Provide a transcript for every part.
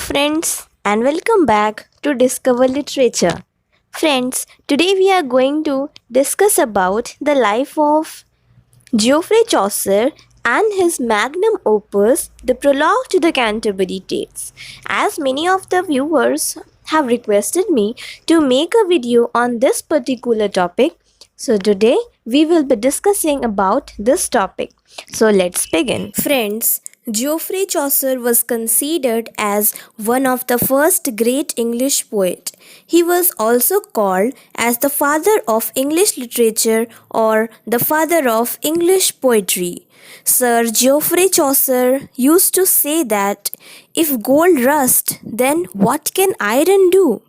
friends, and welcome back to Discover Literature. Friends, today we are going to discuss about the life of Geoffrey Chaucer and his magnum opus, the Prologue to the Canterbury Tales. As many of the viewers have requested me to make a video on this particular topic, so today we will be discussing about this topic. So let's begin. Friends, Geoffrey Chaucer was considered as one of the first great English poets. He was also called as the father of English literature or the father of English poetry. Sir Geoffrey Chaucer used to say that if gold rust, then what can iron do?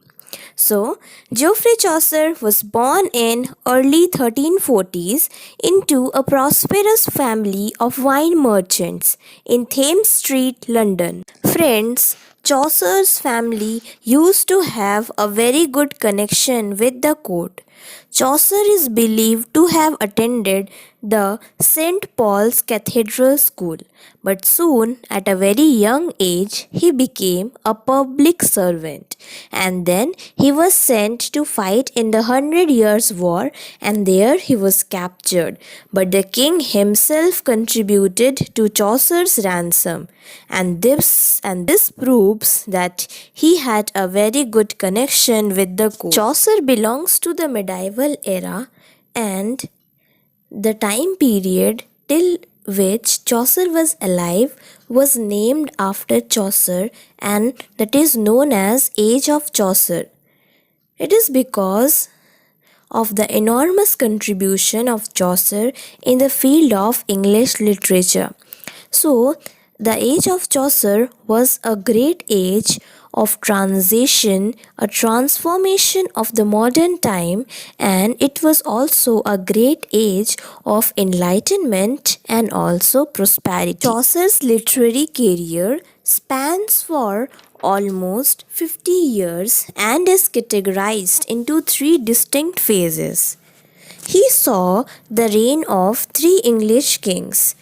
So, Geoffrey Chaucer was born in early 1340s into a prosperous family of wine merchants in Thames Street, London. Friends, Chaucer's family used to have a very good connection with the court. Chaucer is believed to have attended the St. Paul's Cathedral School, but soon, at a very young age, he became a public servant. And then he was sent to fight in the Hundred Years' War, and there he was captured. But the king himself contributed to Chaucer's ransom, and this proves that he had a very good connection with the court. Chaucer belongs to the medieval era, and the time period till which Chaucer was alive was named after Chaucer, and that is known as Age of Chaucer. It is because of the enormous contribution of Chaucer in the field of English literature. So, the age of Chaucer was a great age of transition, a transformation of the modern time, and it was also a great age of enlightenment and also prosperity. Chaucer's literary career spans for almost 50 years and is categorized into three distinct phases. He saw the reign of three English kings.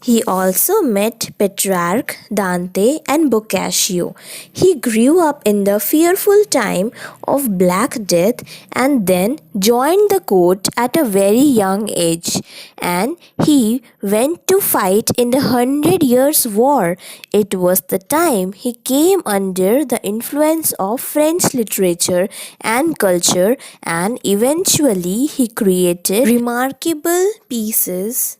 He also met Petrarch, Dante, and Boccaccio. He grew up in the fearful time of Black Death and then joined the court at a very young age. And he went to fight in the Hundred Years' War. It was the time he came under the influence of French literature and culture, and eventually he created remarkable pieces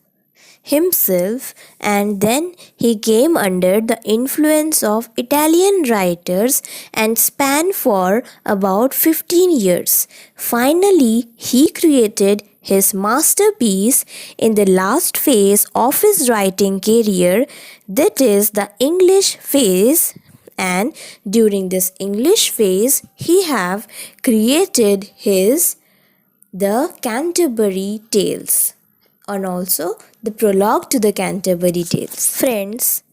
himself, and then he came under the influence of Italian writers and span for about 15 years. Finally, he created his masterpiece in the last phase of his writing career, that is the English phase. And during this English phase, he have created the Canterbury Tales, and also the Prologue to the Canterbury Tales. Friends,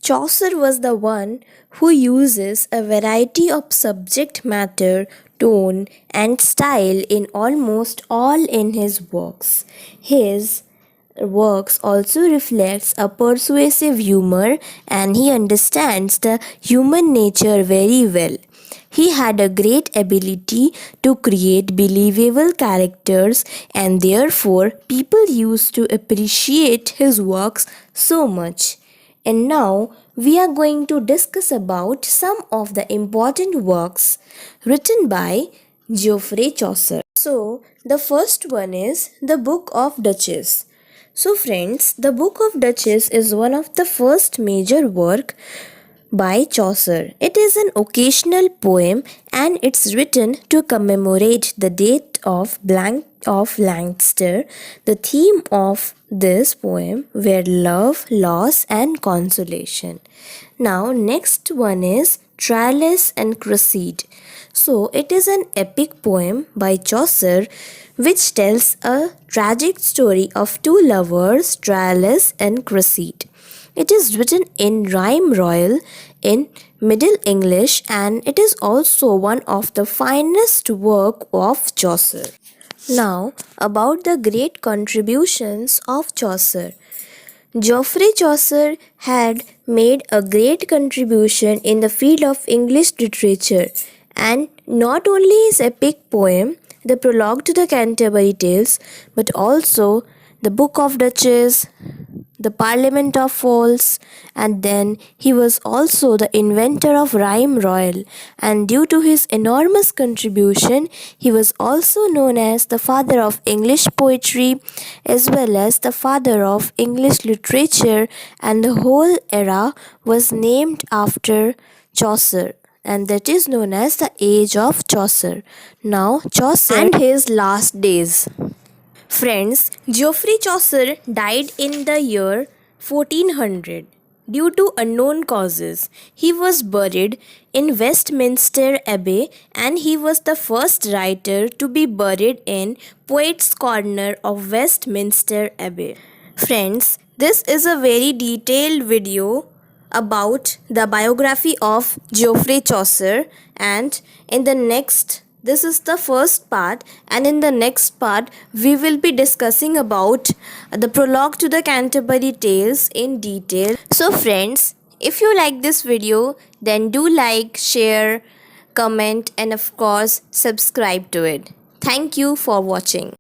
Chaucer was the one who uses a variety of subject matter, tone, and style in almost all in his works. His works also reflects a persuasive humor, and he understands the human nature very well. He had a great ability to create believable characters, and therefore people used to appreciate his works so much. And now we are going to discuss about some of the important works written by Geoffrey Chaucer. So the first one is the Book of Duchess. So friends, the Book of Duchess is one of the first major work by Chaucer. It is an occasional poem, and it's written to commemorate the date of Lancaster. The theme of this poem were love, loss, and consolation. Now next one is Troilus and Cresside. So it is an epic poem by Chaucer which tells a tragic story of two lovers, Troilus and Cresside. It is written in rhyme royal in Middle English, and it is also one of the finest work of Chaucer. Now about the great contributions of Chaucer. Geoffrey Chaucer had made a great contribution in the field of English literature, and not only his epic poem, the Prologue to the Canterbury Tales, but also the Book of Duchess, the Parliament of Fowls, and then he was also the inventor of rhyme royal, and due to his enormous contribution he was also known as the father of English poetry as well as the father of English literature, and the whole era was named after Chaucer, and that is known as the age of Chaucer. Now Chaucer and his last days. Friends, Geoffrey Chaucer died in the year 1400 due to unknown causes. He was buried in Westminster Abbey, and he was the first writer to be buried in Poets' Corner of Westminster Abbey. Friends, this is a very detailed video about the biography of Geoffrey Chaucer, and in the next, this is the first part, and in the next part we will be discussing about the prologue to the Canterbury Tales in detail. So friends, if you like this video, then do like, share, comment, and of course subscribe to it. Thank you for watching.